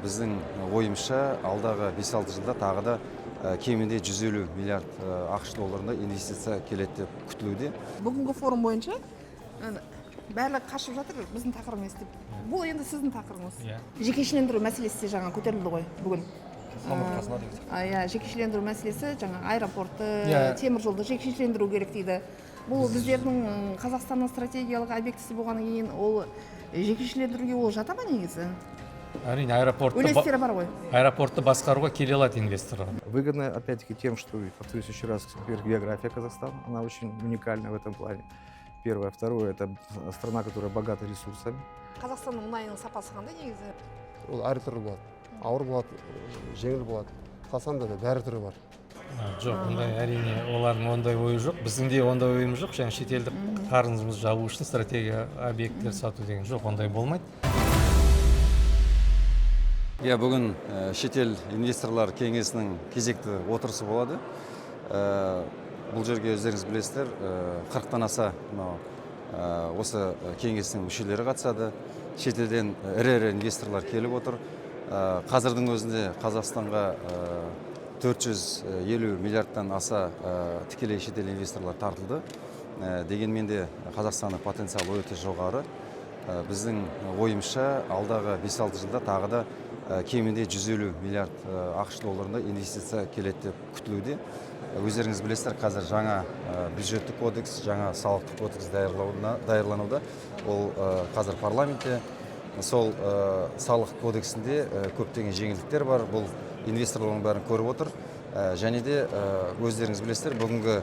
біздің ойымызша алдағы 5-6 жылда тағы да кемінде 150 миллиард ақш долларында инвестиция келеді деп күтілуде. Бүгінгі форум бойынша барлығы қашып жатыр біздің тақырыбымыз деп. Бұл енді сіздің тақырыбыңыз. Жекешелендіру мәселесі де жаңа көтерілді ғой бүгін. Жекешелендіру мәселесі жаңа аэропортты, темір жолды жекешелендіру керек дейді. Бұл біздердің Қазақстанның стратегиялық объектісі болғаннан кейін ол жекешелендіруге ол жата ма негізі? Әрине, аэропортты басқаруға келе алады инвесторлар. Выгодно, опять-таки, тем, что, повторюсь еще раз, география Казахстана, она очень уникальна в этом плане. Первое. Второе, это страна, которая богата ресурсами. Қазақстанның мұнайының сапасы қандай негізі? Ол әр түрі болады. Ауыр болады, жеңіл болады. Қазақстанда да бәрі түрі бар. Жоқ, ондай әрине олардың ондай ойы жоқ. Біздің де ондай ойымыз жоқ. Жаңа шетелдік қарызымызды жабу үшін стратегия объекттер сату деген жоқ, ондай болмайды. Бүгін шетел инвесторлар кеңесінің кезекті отырысы болады. Бұл жерге өздеріңіз білесіздер, 40-тан аса осы кеңестің мүшелері қатысады. Шетелден ірі инвесторлар келіп отыр. Қазірдің өзінде Қазақстанға 450 миллиардтан аса тікелей шетел инвесторлар тартылды. Дегенмен де Қазақстанның потенциалы өте жоғары. Біздің ойымызша алдағы 5-6 жылда тағы да кемінде 150 миллиард ақш долларында инвестиция келеді деп күтілуде. Өздеріңіз білесіздер, қазір жаңа бюджеттік кодекс, жаңа салықтық кодекс даярлануда. Ол қазір парламентте. Сол салық кодексінде көптеген жеңілдіктер бар. Бұл инвесторлардың бәрін көріп отыр. Және де өздеріңіз білесіздер, бүгінгі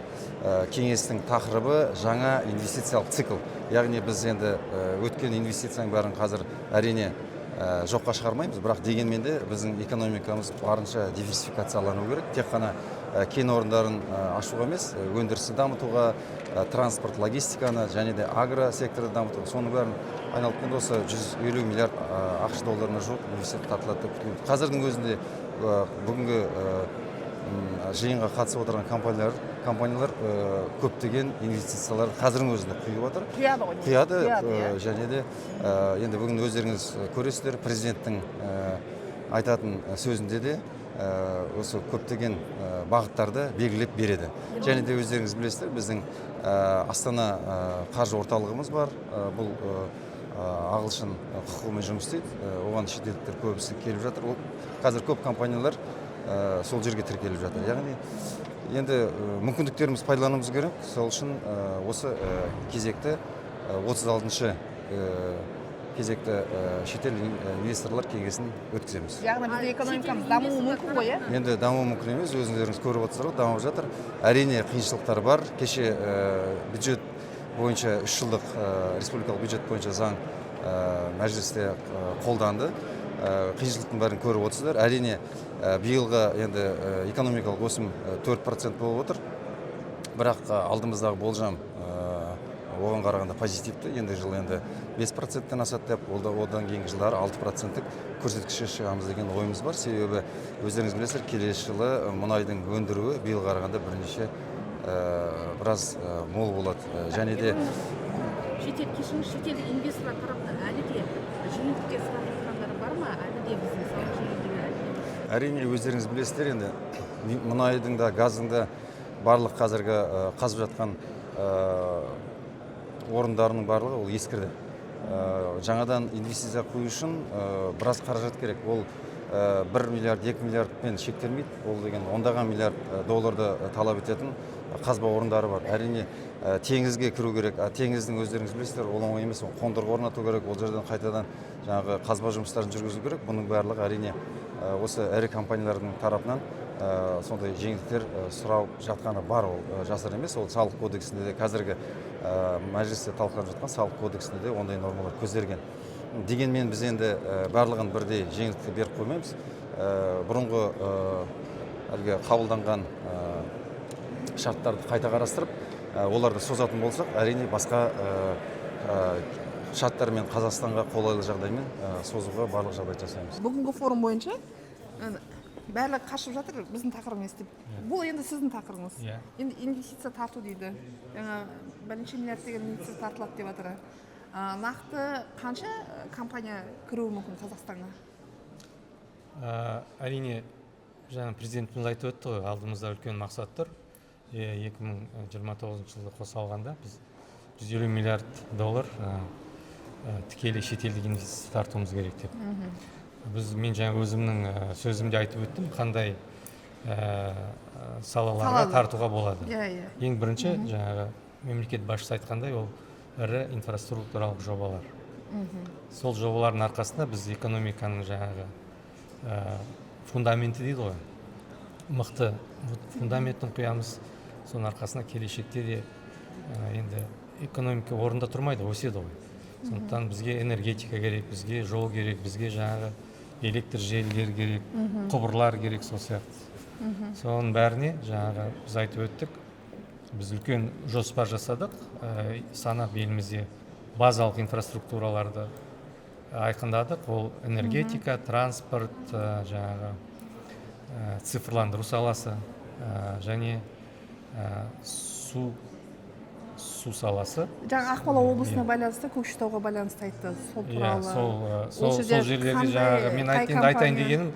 кеңестің тақырыбы жаңа инвестициялық цикл. Яғни біз енді өткен инвестицияның бәрін қазір әрине жоққа шығармаймыз, бірақ дегенмен де біздің экономикамыз барынша диверсификациялану керек. Тек қана кен орындарын ашуға емес, өндірісті дамытуға, транспорт, логистиканы және де агро секторды дамытуға, соның бәрін айналып келгенде осы 150 миллиард ақш долларына жуық инвестиция тартылады деп күтілуде. Қазірдің өзінде бүгінгі жиынға қатысып отырған компаниялар көптеген инвестициялар қазірдің өзінде құйып отыр. Құяды, және де енді бүгін өздеріңіз көресіздер, президенттің айтатын сөзінде де осы көптеген бағыттарды белгілеп береді. Және де өздеріңіз білесіздер, біздің Астана қаржы орталығымыз бар. Бұл ағылшын құқығымен жұмыс істейді. Оған шетелдіктер көбісі келіп жатыр. Қазір көп компаниялар сол жерге тіркеліп жатыр. Яғни енді мүмкіндіктеріміз пайдалануымыз керек. Сол үшін осы кезекті 36-шы кезекті шетел инвесторлар кеңесін өткіземіз. Яғни бізде экономикамыз дамуы мүмкін ғой, Енді дамуы мүмкін емес, өзіңіздеріңіз көріп отырсыздар, дамып жатыр. Әрине қиыншылықтар бар. Кеше бюджет бойынша 3 жылдық республикалық бюджет бойынша заң мәжілісте қолданды. Қиыншылықтың бәрін көріп отырсыздар. Әрине биылғы енді экономикалық өсім 4% болып отыр. Бірақ алдымыздағы болжам оған қарағанда позитивті. Енді жыл енді 5%-тен асады деп, одан кейінгі жылдары 6%-тік көрсеткішке шығамыз деген ойымыз бар. Себебі өздеріңіз білесіздер, келесі жылы мұнайдың өндіруі биылға қарағанда бірнеше біраз мол болады. Және де шетел инвесторлар тарапынан әлі де жеңілдіктер сұрап жатқандары бар ма? Әлі де біздің салық жеңілдігі? Әрине өздеріңіз білесіздер, енді мұнайдың да, газдың да барлық қазіргі қазып жатқан орындарының барлығы ол ескірді. Жаңадан инвестиция құю үшін біраз қаражат керек. Ол 1 миллиард, 2 миллиардпен шектелмейді. Ол деген ондаған миллиард долларды талап ететін қазба орындары бар. Әрине теңізге кіру керек. Теңіздің өздеріңіз білесіздер, ол оңай емес. Қондырғы орнату керек, ол жерден қайтадан жаңағы қазба жұмыстарын жүргізу керек. Бұның барлығы әрине осы ірі компаниялардың тарапынан сондай жеңілдіктер сұрау жатқаны бар, ол жасыр емес. Ол салық кодексінде де, қазіргі мәжілісте талқыланып жатқан салық кодексінде де ондай нормалар көзделген. Дегенмен біз енді барлығын бірдей жеңілдікті беріп қоймаймыз. Бұрынғы әлгі қабылданған шарттарды қайта қарастырып, оларды созатын болсақ, әрине басқа шарттармен Қазақстанға қолайлы жағдаймен созуға барлық жағдай жасаймыз. Бүгінгі форум бойынша барлығы қашып жатыр біздің тақырыбымыз деп. Бұл енді сіздің тақырыбыңыз. Енді инвестиция тарту дейді. Жаңа бірнеше миллиард деген инвестиция тартылады деп жатыр. Нақты қанша компания кіруі мүмкін Қазақстанға? Әрине жаңа президентіміз айтып өтті ғой, алдымызда үлкен мақсат тұр. 2029 жылды қоса алғанда біз $150 миллиард тікелей шетелдік инвестиция тартуымыз керек деп. Мен жаңа өзімнің сөзімде айтып өттім, қандай салаларға тартуға болады. Ең бірінші жаңағы мемлекет басшысы айтқандай, ол ірі инфраструктуралық жобалар. Сол жобалардың арқасында біз экономиканың жаңағы фундаменті дейді ғой, мықты фундаментін құямыз. Соның арқасында келешекте де енді экономика орында тұрмайды, өседі ғой. Сондықтан бізге энергетика керек, бізге жол керек, бізге жаңағы электр желілер керек, құбырлар керек, сол сияқты. Соның бәріне жаңағы біз айтып өттік, біз үлкен жоспар жасадық, санап елімізде базалық инфраструктураларды айқындадық. Ол энергетика, транспорт, жаңағы цифрландыру саласы және су саласы. Жаңа Ақмола облысына байланысты, Көкшетауға байланысты айтты. Сол туралы. Сол жерлерде жаңағы мен айтайын дегенім,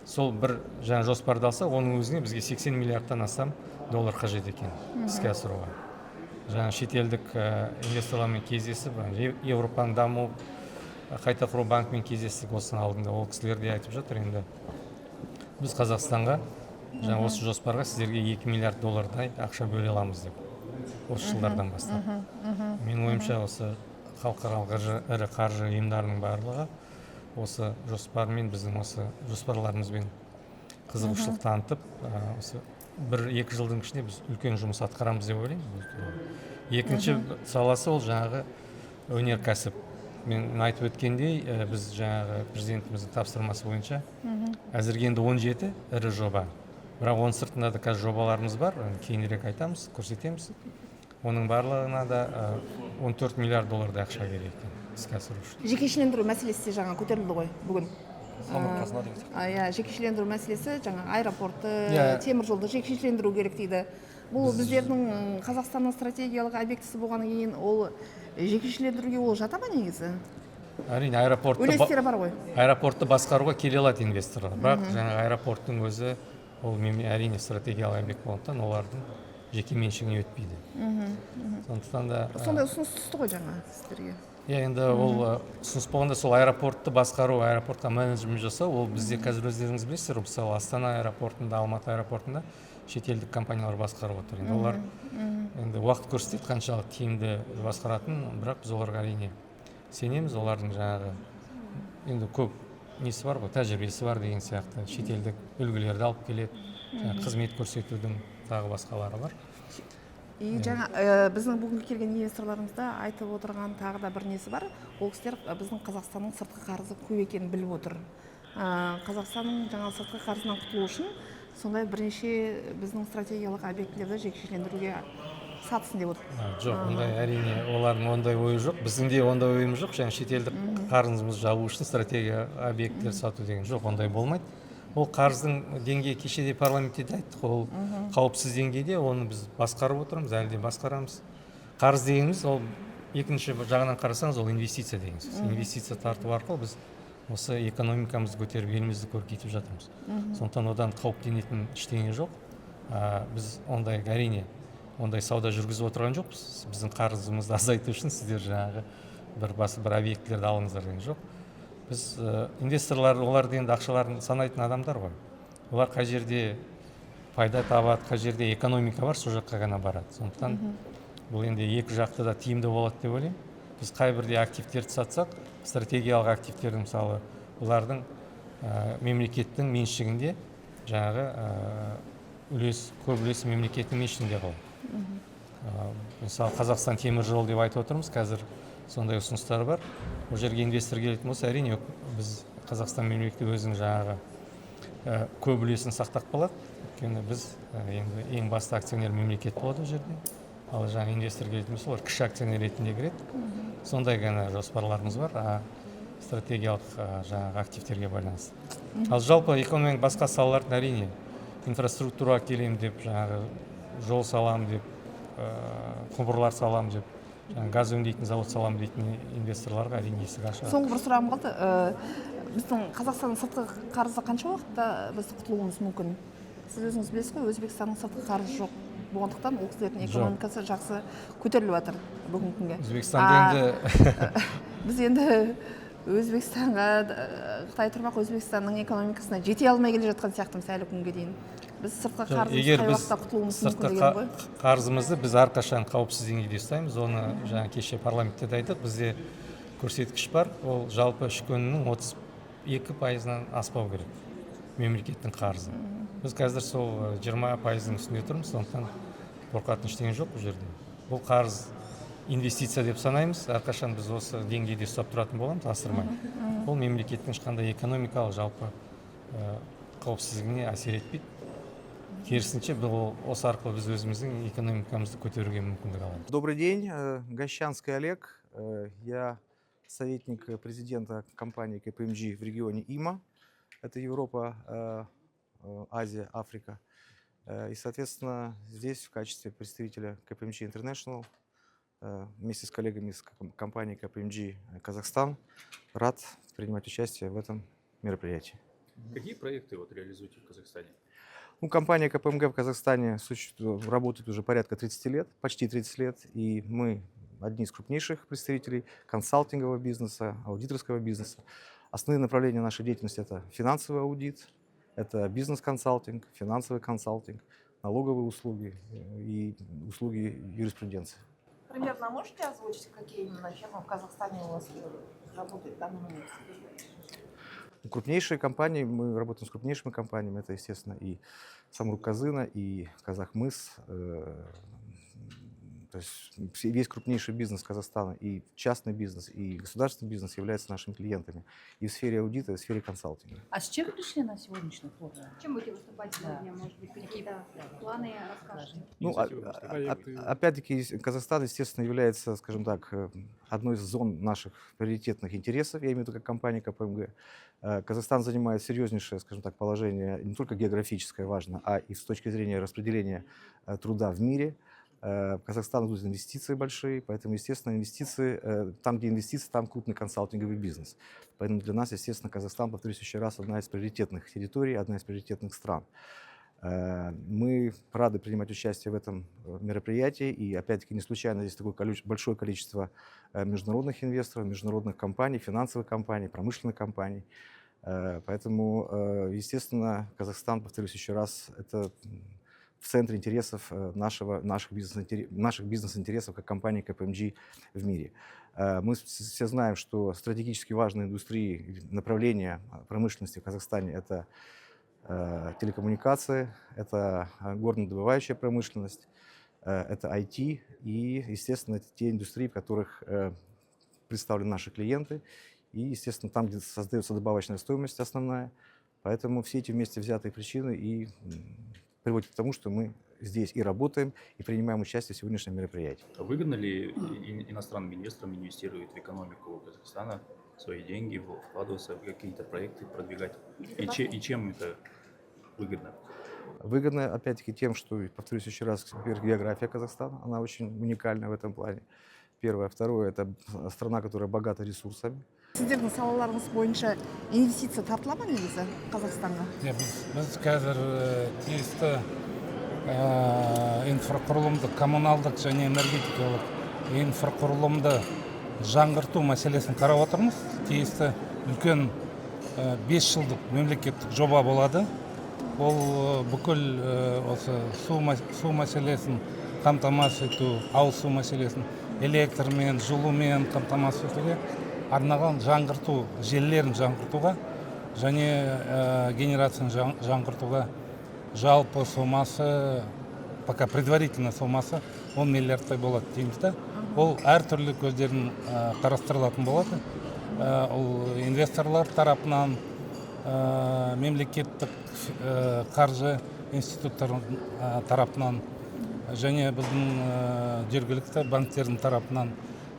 сол бір жаңа жоспарды алса, оның өзіне бізге $80 миллиардтан астам доллар қажет екен іске асыруға. Жаңа шетелдік инвесторлармен кездесіп, Европаның даму қайта құру банкімен кездестік осының алдында. Ол кісілер де айтып жатыр, енді біз Қазақстанға жаңа осы жоспарға сіздерге $2 миллиард ақша бөле аламыз деп, осы жылдардан бастап. Мен ойымша осы халықаралық ірі қаржы ұйымдарының барлығы осы жоспармен, біздің осы жоспарларымызбен қызығушылық танытып, осы 1-2 жылдың ішінде біз үлкен жұмыс атқарамыз деп ойлаймын. Екінші саласы ол жаңағы өнеркәсіп. Мен айтып өткендей, біз жаңағы президентіміздің тапсырмасы бойынша әзірге енді 17 ірі жоба. Бірақ оның сыртында да қазір жобаларымыз бар, кейінірек айтамыз, көрсетеміз. Оның барлығына да $14 миллиард ақша керек екен іске асыру үшін. Жекешелендіру мәселесі жаңа көтерілді ғой бүгін. Жекешелендіру мәселесі жаңа аэропортты, темір жолды жекешелендіру керек дейді. Бұл біздердің Қазақстанның стратегиялық объектісі болғаннан кейін ол жекешелендіруге ол жата ма негізі? Әрине, үлестері бар ғой. Аэропортты басқаруға келе алады инвесторлар. Бірақ жаңа аэропорттың өзі ол әрине стратегиялық объект болғандықтан олардың жеке меншігіне өтпейді. Сондықтан да сондай ұсыныс түсті ғой жаңа сіздерге. Енді ол ұсыныс болғанда сол аэропортты басқару, аэропортқа менеджмент жасау, ол бізде қазір өздеріңіз білесіздер, мысалы Астана аэропортында, Алматы аэропортында шетелдік компаниялар басқарып отыр. Енді олар енді уақыт көрсетеді қаншалық тиімді басқаратын, бірақ біз оларға әрине сенеміз. Олардың жаңағы енді көп несі бар ғой, тәжірибесі бар деген сияқты, шетелдік үлгілерді алып келеді, қызмет көрсетудің тағы басқалары бар. Жаңа біздің бүгінгі келген инвесторларымызда айтып отырған тағы да бір несі бар. Ол кісілер біздің Қазақстанның сыртқы қарызы көп екенін біліп отыр. Қазақстанның жаңа сыртқы қарызынан құтылу үшін сондай бірнеше біздің стратегиялық объектілерді жекешелендіруге сатсын деп отыр. Жоқ, ондай әрине олардың ондай ойы жоқ. Біздің де ондай ойымыз жоқ. Жаңа шетелдік қарызымызды жабу үшін стратегия объекттер сату деген жоқ, ондай болмайды. Ол қарыздың деңгейі кеше де парламентте айттық, ол қауіпсіз деңгейде, оны біз басқарып отырмыз, әлі де басқарамыз. Қарыз дегеніміз, ол екінші жағынан қарасаңыз, ол инвестиция дегеніміз. Инвестиция тарту арқылы біз осы экономикамызды көтеріп, елімізді көркейтіп жатырмыз. Сондықтан одан қауіптенетін ештеңе жоқ. Біз ондай әрине ондай сауда жүргізіп отырған жоқпыз. Біздің қарызымызды азайту үшін сіздер жаңағы бір объектілерді алыңыздар деген жоқ. Біз инвесторлар, олар енді ақшаларын санайтын адамдар ғой. Олар қай жерде пайда табады, қай жерде экономика бар, сол жаққа ғана барады. Сондықтан бұл енді екі жақты да тиімді болады деп ойлаймын. Біз қай бірде активтерді сатсақ, стратегиялық активтердің мысалы, олардың мемлекеттің меншігінде жаңағы көп үлесі мемлекеттің меншігінде қалады. Мысалы, Қазақстан темір жолы деп айтып отырмыз, қазір сондай ұсыныстар бар. Ол жерге инвестор келетін болса, әрине біз Қазақстан мемлекеті өзінің жаңағы көп үлесін сақтап қалады. Өйткені біз енді ең басты акционер мемлекет болады ол жерде. Ал жаңа инвестор келетін болса, олар кіші акционер ретінде кіреді. Сондай ғана жоспарларымыз бар, стратегиялық жаңағы активтерге байланысты. Ал жалпы экономиканың басқа салалардың әрине инфраструктураға келем деп, жаңағы жол салам деп, құбырлар салам деп, газ өңдейтін завод салам дейтін инвесторларға әрине есік ашады. Соңғы бір сұрағым қалды. біздің Қазақстанның сыртқы қарызы қанша уақытта біз құтылуымыз мүмкін? Сіз өзіңіз білесіз ғой, Өзбекстанның сыртқы қарызы жоқ. Болғандықтан ол кісілердің экономикасы жақсы көтеріліп жатыр бүгінгі күнге. Өзбекстанда енді Біз енді Өзбекстанға, Қытай тұрмақ Өзбекстанның экономикасына жете алмай келе жатқан сияқтымыз әлі күнге дейін. Біз сыртқы қарызымыз егер қай біз уақытта құтылуымыз мүмкін сыртқы деген ғой. қарызымызды біз әрқашан қауіпсіз деңгейде ұстаймыз. Оны жаңа кеше парламентте де айттық, бізде көрсеткіш бар, ол жалпы ішкі өнімнің 32%-нан аспау керек мемлекеттің қарызы. Біз қазір сол 20%-ның үстінде тұрмыз, сондықтан қорқатын ештеңе жоқ бұл жерде. Бұл қарыз инвестиция деп санаймыз, әрқашан біз осы деңгейде ұстап тұратын боламыз, асырмай. Бұл мемлекеттің ешқандай экономикалық жалпы қауіпсіздігіне әсер етпейді. Керісінше бұл осы арқылы біз өзіміздің экономикамызды көтеруге мүмкіндік аламыз. Добрый день, Гощанский Олег. Я советник президента компании КПМГ в регионе ИМА. Это Европа, Азия, Африка. И, соответственно, здесь в качестве представителя КПМГ International вместе с коллегами из компании КПМГ Казахстан рад принимать участие в этом мероприятии. Какие проекты реализуете в Казахстане? Компания КПМГ в Казахстане работает уже порядка 30 лет, почти 30 лет, и мы одни из крупнейших представителей консалтингового бизнеса, аудиторского бизнеса. Основные направления нашей деятельности – это финансовый аудит, это бизнес-консалтинг, финансовый консалтинг, налоговые услуги и услуги юриспруденции. Примерно можете озвучить, какие именно фирмы в Казахстане у вас работают в данный момент? Крупнейшие компании, мы работаем с крупнейшими компаниями, это, естественно, и Самрук-Казына, и Казахмыс, то есть весь крупнейший бизнес Казахстана, и частный бизнес, и государственный бизнес являются нашими клиентами и в сфере аудита, и в сфере консалтинга. А с чем пришли на сегодняшний форум? Чем будете выступать сегодня? Может быть, какие-то планы расскажете? Опять-таки, Казахстан, естественно, является, скажем так, одной из зон наших приоритетных интересов, я имею в виду как компания КПМГ. Казахстан занимает серьезнейшее, скажем так, положение, не только географическое важно, а и с точки зрения распределения труда в мире. В Казахстан идут инвестиции большие, поэтому, естественно, инвестиции, там, где инвестиции, там крупный консалтинговый бизнес. Поэтому для нас, естественно, Казахстан, повторюсь еще раз, одна из приоритетных территорий, одна из приоритетных стран. Мы рады принимать участие в этом мероприятии, и, опять-таки, не случайно здесь такое большое количество международных инвесторов, международных компаний, финансовых компаний, промышленных компаний. Поэтому, естественно, Казахстан, повторюсь еще раз, это в центре интересов наших бизнес-интересов как компании КПМГ в мире. Мы все знаем, что стратегически важные индустрии, направления промышленности в Казахстане – это телекоммуникации, это горнодобывающая промышленность, это IT и, естественно, это те индустрии, в которых представлены наши клиенты и, естественно, там, где создается добавочная стоимость основная. Поэтому все эти вместе взятые причины и приводит к тому, что мы здесь и работаем, и принимаем участие в сегодняшнем мероприятии. Выгодно ли иностранным инвесторам инвестировать в экономику Казахстана свои деньги, вкладываться в какие-то проекты, продвигать? И чем это выгодно? Выгодно, опять-таки, тем, что, повторюсь еще раз, география Казахстана, она очень уникальна в этом плане. Первое. Второе, это страна, которая богата ресурсами. Сіздердің салаларыңыз бойынша инвестиция тартыла ма негізі Қазақстанға? Біз қазір тиісті инфрақұрылымдық, коммуналдық және энергетикалық инфрақұрылымды жаңғырту мәселесін қарап отырмыз. Тиісті үлкен 5 жылдық мемлекеттік жоба болады. Ол бүкіл осы су мәселесін қамтамасыз ету, ауыз су мәселесін электрмен, жылумен қамтамасыз етуге арналған жаңғырту, желілерін жаңғыртуға және генерацияны жаңғыртуға жалпы сомасы, пока предварительно сомасы 10 миллиардтай болады дейміз да. Ол әртүрлі көздерін қарастырылатын болады. Ол инвесторлар тарапынан, мемлекеттік қаржы институттары тарапынан және біздің жергілікті банктердің тарапынан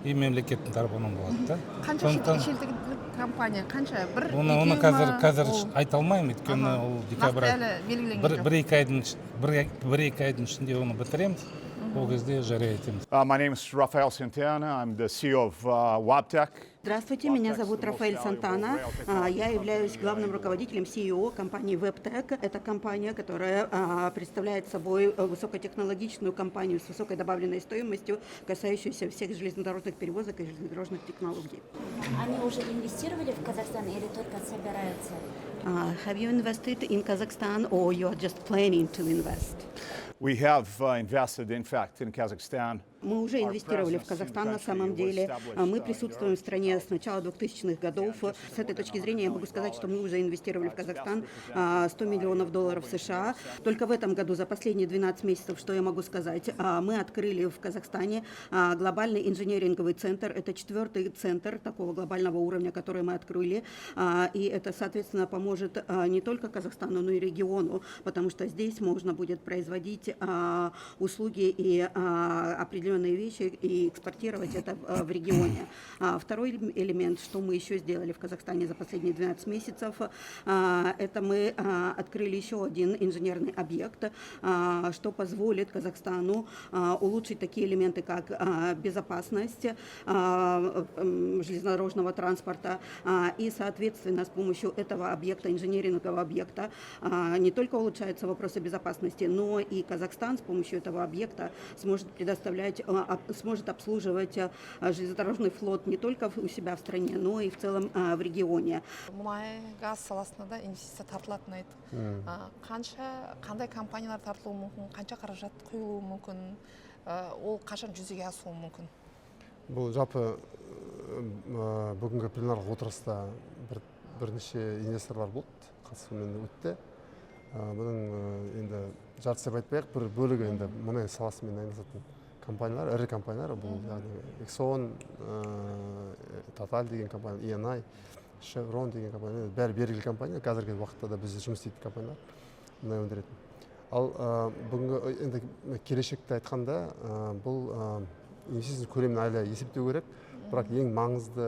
и мемлекеттің тарапынан болады да. Қанша шетелдік компания, қанша? Оны қазір айта алмаймын, өйткені ол декабрь бір-екі айдың ішінде оны бітіреміз. ол кезде жария етеміз. My name is Rafael Santana. I'm the CEO of Wabtec. Здравствуйте, меня зовут Рафаэль Сантана. Я являюсь главным руководителем CEO компании WebTech. Это компания, которая представляет собой высокотехнологичную компанию с высокой добавленной стоимостью, касающуюся всех железнодорожных перевозок и железнодорожных технологий. Они уже инвестировали в Казахстан или только собираются? Have you invested in Kazakhstan or you are just planning to invest? We have invested, in fact, in Kazakhstan. Мы уже инвестировали в Казахстан на самом деле. Мы присутствуем в стране с начала 2000-х годов. С этой точки зрения я могу сказать, что мы уже инвестировали в Казахстан $100 миллионов США. Только в этом году, за последние 12 месяцев, что я могу сказать, мы открыли в Казахстане глобальный инженеринговый центр. Это 4-й центр такого глобального уровня, который мы открыли. И это, соответственно, поможет не только Казахстану, но и региону, потому что здесь можно будет производить услуги и определенные вещи и экспортировать это в регионе. Второй элемент, что мы еще сделали в Казахстане за последние 12 месяцев, это мы открыли еще один инженерный объект, что позволит Казахстану улучшить такие элементы, как безопасность железнодорожного транспорта. И, соответственно, с помощью этого объекта, инженерингового объекта, не только улучшаются вопросы безопасности, но и Казахстан с помощью этого объекта сможет сможет обслуживать железнодорожный флот не только у себя в стране, но и в целом в регионе. Мұнай газ саласына да инвестиция тартылатын айды. Қандай компаниялар тартылуы мүмкін, қанша қаражат құйылуы мүмкін, ол қашан жүзеге асуы мүмкін? Бұл жалпы бүгінгі пленарлық отырыста бірнеше инвесторлар болды, қатысуымен өтті. Бұның енді жартысы деп айтпайық, бір бөлігі енді мұнай саласымен айналысатын компаниялар, ірі компаниялар, бұл яғни Exxon, Total деген компания, ENI, Chevron деген компания, бәрі белгілі компания, қазіргі уақытта да бізде жұмыс істейтін компаниялар мұнай өндіретін. Ал бүгінгі енді келешекті айтқанда, бұл инвестиция көлемін әлі есептеу керек, бірақ ең маңызды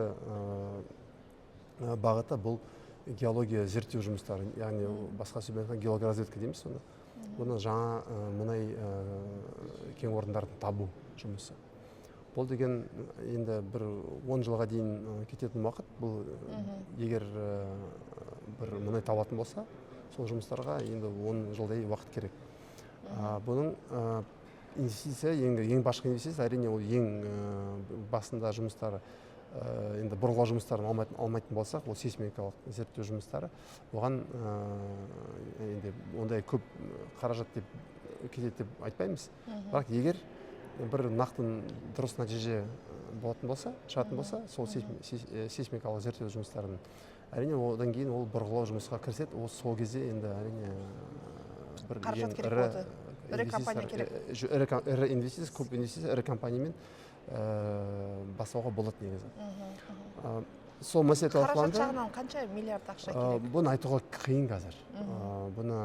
бағыты бұл геология зерттеу жұмыстары, яғни басқа сөзбен айтқанда геология разведка дейміз соны. Бұны жаңа мұнай кен орындарын табу жұмысы. Бұл деген енді бір 10 жылға дейін кететін уақыт. Бұл егер бір мұнай табатын болса, сол жұмыстарға енді 10 жылдай уақыт керек. Бұның инвестиция, ең башқы инвестиция, әрине ол ең басында жұмыстары енді бұрғылау жұмыстарын алмайтын болсақ, ол сейсмикалық зерттеу жұмыстары, оған енді ондай көп қаражат деп кетеді деп айтпаймыз. Бірақ егер бір нақты дұрыс нәтиже болатын болса, шығатын болса, сол сейсмикалық зерттеу жұмыстарын әрине одан кейін ол бұрғылау жұмысқа кіріседі. Ол сол кезде енді әрине бір қаражат керек болды. Ірі компания керек. Ірі инвестиция, көп инвестиция, ірі компаниямен бастауға болады негізі. Сол мәселе талқыланды. Қаражат жағынан қанша миллиард ақша керек? Бұны айтуға қиын қазір. Бұны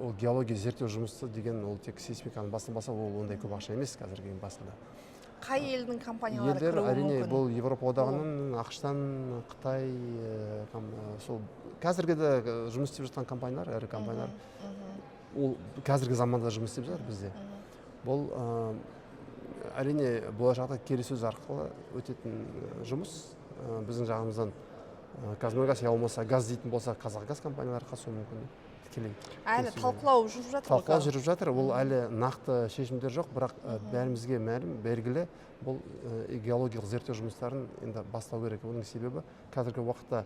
ол геология зерттеу жұмысы деген ол тек сейсмиканың басын баса, ол ондай көп ақша емес қазіргі басында. Қай елдің компаниялары кіруі мүмкін? Әрине бұл Европа одағының, ақштан, Қытай, сол қазіргі де жұмыс істеп жатқан компаниялар, ірі компаниялар. Ол қазіргі заманда жұмыс істеп жатыр бізде. Бұл әрине болашақта келіссөз арқылы өтетін жұмыс. Біздің жағымыздан Қазмұнайгаз, я болмаса газ дейтін болса, Қазақгаз компаниялары қатысуы мүмкін. Әлі талқылау жүріп жатыр. Талқылау жүріп жатыр. Ол әлі нақты шешімдер жоқ, бірақ бәрімізге мәлім, белгілі бұл геологиялық зерттеу жұмыстарын енді бастау керек. Оның себебі қазіргі уақытта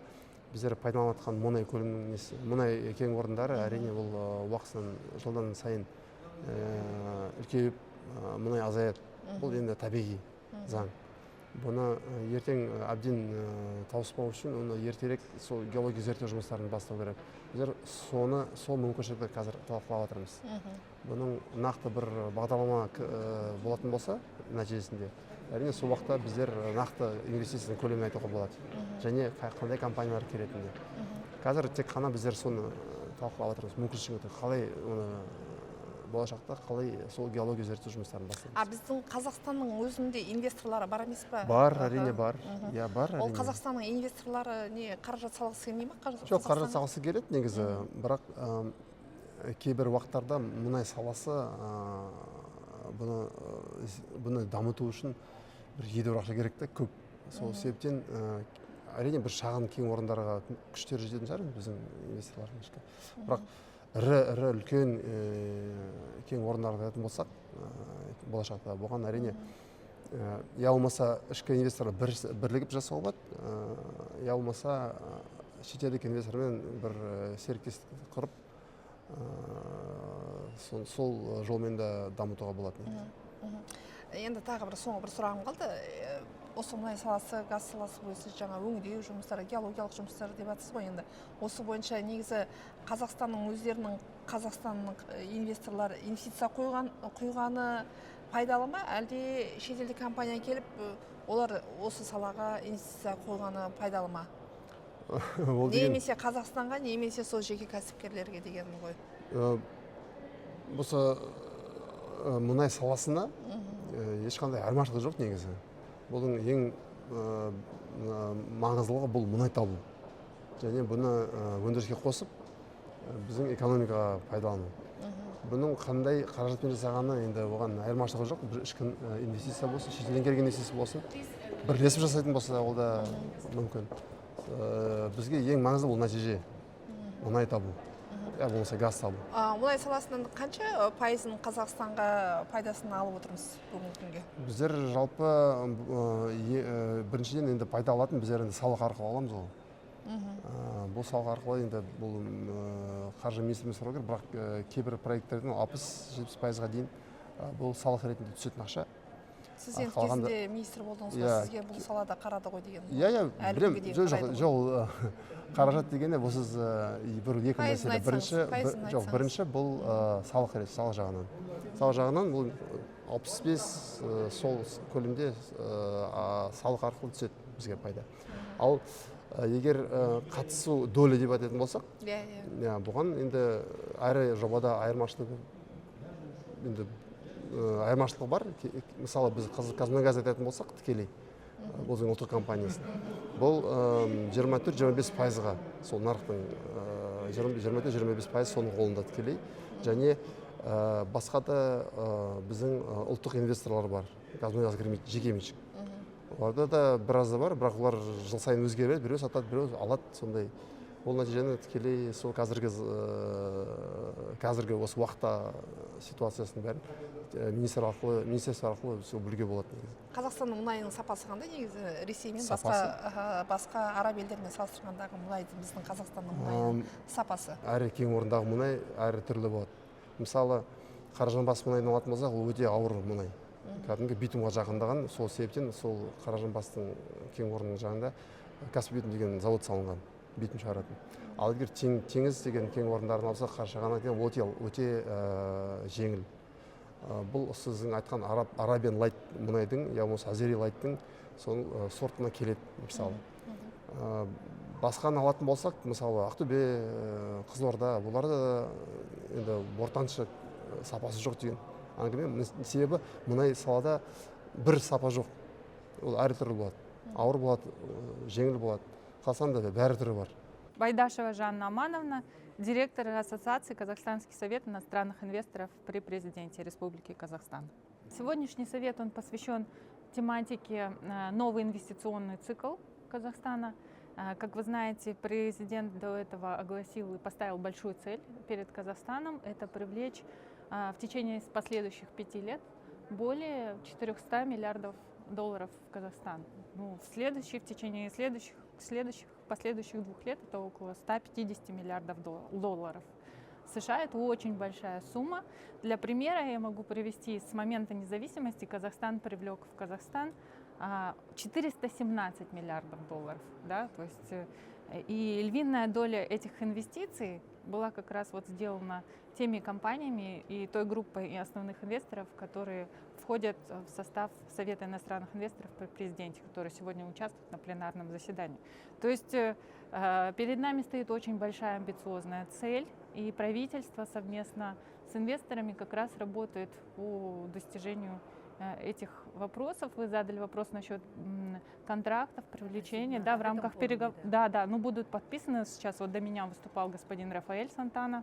біздер пайдаланып жатқан мұнай көлемінің несі, мұнай кен орындары әрине ол уақытынан жылдан сайын үлкейіп, мұнай азаяды. Бұл енді табиғи заң. Бұны ертең әбден тауыспау үшін, оны ертерек сол геология зерттеу жұмыстарын бастау керек. Біздер сол мүмкіншілікті қазір талқылап жатырмыз. Бұның нақты бір бағдарлама болатын болса, нәтижесінде, әрине сол уақытта біздер нақты инвестицияның көлемін айтуға болады. Және қандай компаниялар келетініне. Қазір тек қана біздер соны талқылап жатырмыз. Мүмкіншілікті қалай оны болашақта қалай сол геология зерттеу жұмыстарын бастаймыз. Біздің Қазақстанның өзінде инвесторлары бар емес пе? Бар, әрине бар. Я бар. Ол Қазақстанның инвесторлары не қаражат салғысы келмей ме? Жоқ, қаражат салғысы келеді негізі, бірақ кейбір уақыттарда мұнай саласы бұны дамыту үшін бір едәуір ақша керек та, көп. Сол себептен әрине бір шағын кен орындарға күштер жететін шығар біздің инвесторлардың ішкі. Бірақ ірі үлкен кен орындарға айтатын болсақ, болашақта бұған әрине я болмаса ішкі инвесторлар бірлігіп жасауға болады, я болмаса шетелдік инвестормен бір серіктестік құрып, сол жолмен де дамытуға болады. Енді тағы бір соңғы бір сұрағым қалды. Осы мұнай саласы, газ саласы бойынша жаңа өңдеу жұмыстары, геологиялық жұмыстары деп жатсыз ғой енді. Осы бойынша негізі Қазақстанның өздерінің Қазақстанның инвесторлар инвестиция құйғаны пайдалы ма, әлде шетелдік компания келіп, олар осы салаға инвестиция құйғаны пайдалы ма? Немесе Қазақстанға, немесе сол жеке кәсіпкерлерге дегенім ғой. Осы мұнай саласына ешқандай айырмашылық жоқ негізі. Бұның ең маңыздылығы бұл мұнай табу. Және бұны өндіріске қосып, біздің экономикаға пайдалану. Бұның қандай қаражатпен жасағаны енді оған айырмашылығы жоқ. Бір ішкі инвестиция болсын, шетелден келген инвестиция болсын, бірлесіп жасайтын болса ол да мүмкін. Бізге ең маңызды бұл нәтиже мұнай табу. Я болмаса газ табу. Мұнай саласының қанша пайызын Қазақстанға пайдасын алып отырмыз бүгінгі күнге? Біздер жалпы біріншіден енді пайда алатын біздер енді салық арқылы аламыз ол. Бұл салық арқылы енді бұл қаржы министрімен сұрау керек, бірақ кейбір проекттердің 60-70%-ға дейін бұл салық ретінде түсетін ақша. Сіз енді кезінде министр болдыңыз ғой, сізге бұл салада қарады ғой деген. Білем, жоқ, қаражат дегенде бұл сіз бір екі мәселе. Бірінші бұл салық жағынан. Салық жағынан бұл 65 сол көлемде салық арқылы түседі бізге пайда. Ал егер қатысу доля деп айтатын болсақ, бұған енді әрі жобада айырмашылығы бар. Мысалы біз Қазмұнайгаз айтатын болсақ тікелей, бұл біздің ұлттық компаниясы. Бұл 24-25%-ға сол нарықтың 24-25% соның қолында тікелей. Және басқа да біздің ұлттық инвесторлар бар. Қазмұнайгаз кірмейді, жеке меншік. Оларда да біразы бар, бірақ олар жыл сайын өзгереді, біреу сатады, біреу алады, сондай. Бұл нәтижені тікелей сол қазіргі осы уақытта ситуациясының бәрін министерство арқылы білуге болады. Қазақстанның мұнайының сапасы қандай негізі? Ресей мен басқа араб елдермен салыстырғандағы мұнайдың біздің Қазақстанның мұнайының сапасы? Әрі кен орнындағы мұнай әрі түрлі болады. Мысалы, Қаражанбас мұнайын алатын болсақ, ол өте ауыр мұнай. Кәдімгі битумға жақындаған, сол себептен сол Қаражанбастың кен орнының жағында Каспий битум деген завод салынған. Битум шығаратын. Ал егер теңіз деген кен орындарын алсақ, Қарашығанақ деген өте жеңіл. Бұл сіздің айтқан Arabian Light мұнайдың, я болмаса Azeri Light'тың сортына келеді, мысалы. Басқаны алатын болсақ, мысалы, Ақтөбе, Қызылорда, бұларда енді ортаншы сапасы жоқ деген әңгіме. Себебі мұнай салада бір сапа жоқ. Ол әр түрлі болады. Ауыр болады, жеңіл болады. Қазақстанда бәрі түрі бар. Байдашева Жанна Амановна, директор Ассоциации Казахстанский совет иностранных инвесторов при президенте Республики Казахстан. Сегодняшний совет он посвящен тематике «Новый инвестиционный цикл Казахстана». Как вы знаете, президент до этого огласил и поставил большую цель перед Казахстаном. Это привлечь в течение последующих 5 лет более 400 миллиардов долларов в Казахстан. В течение последующих 2 лет это около 150 миллиардов долларов. США это очень большая сумма. Для примера я могу привести: с момента независимости Казахстан привлек в Казахстан 417 миллиардов долларов. Да? То есть, и львиная доля этих инвестиций была как раз вот сделана теми компаниями и той группой основных инвесторов, которые входят в состав Совета иностранных инвесторов при президенте, который сегодня участвует на пленарном заседании. То есть перед нами стоит очень большая амбициозная цель, и правительство совместно с инвесторами как раз работает по достижению этих вопросов. Вы задали вопрос насчет контрактов, привлечения, да, в рамках переговоров. Да, будут подписаны. Сейчас вот до меня выступал господин Рафаэль Сантана,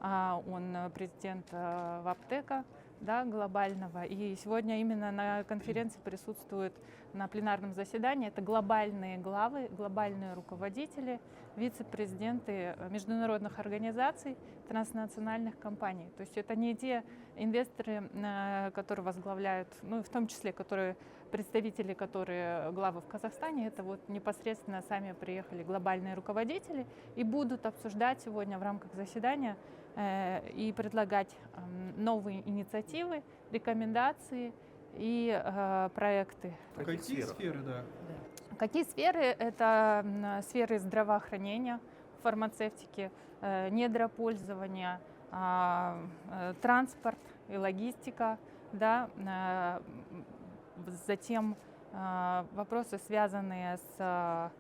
он президент ВАПТЕКа, да, глобального. И сегодня именно на конференции присутствуют на пленарном заседании это глобальные главы, глобальные руководители, вице-президенты международных организаций, транснациональных компаний. То есть это не те инвесторы, которые возглавляют, ну, в том числе, которые представители, которые главы в Казахстане, это вот непосредственно сами приехали глобальные руководители и будут обсуждать сегодня в рамках заседания и предлагать новые инициативы, рекомендации и проекты. Какие сферы, да? Какие сферы? Это сферы здравоохранения, фармацевтики, недропользования, транспорт и логистика, да, затем вопросы, связанные с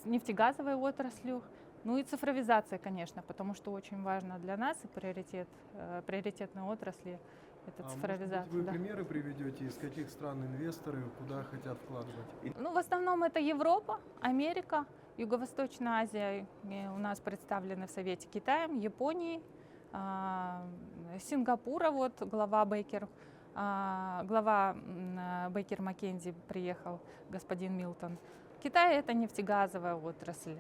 нефтегазовой отраслью, ну и цифровизация, конечно, потому что очень важно для нас и приоритетной отрасли это цифровизация. Может быть, вы да. примеры приведете, из каких стран инвесторы, куда хотят вкладывать? Ну, в основном это Европа, Америка, Юго-Восточная Азия. И у нас представлены в Совете Китаем, Японии, Сингапура, вот глава Бейкер Маккензи приехал, господин Милтон. Китай это нефтегазовая отрасль.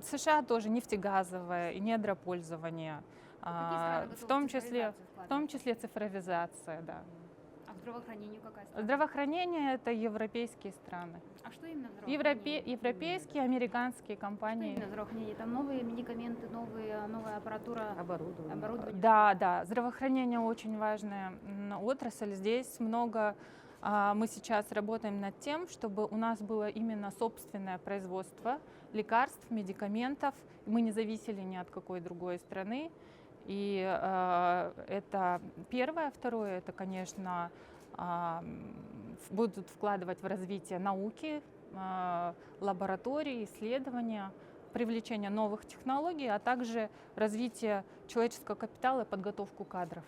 США тоже нефтегазовая и недропользование. В том числе цифровизация, да. А в здравоохранении какая страна? Здравоохранение это европейские страны. А что именно в здравоохранении? Европейские, американские компании. Что именно в здравоохранении? Там новые медикаменты, новая аппаратура, оборудование. Да. Здравоохранение очень важная отрасль. Здесь много. Мы сейчас работаем над тем, чтобы у нас было именно собственное производство лекарств, медикаментов. Мы не зависели ни от какой другой страны. И это первое. Второе, это, конечно, будут вкладывать в развитие науки, лабораторий, исследования, привлечение новых технологий, а также развитие человеческого капитала и подготовку кадров.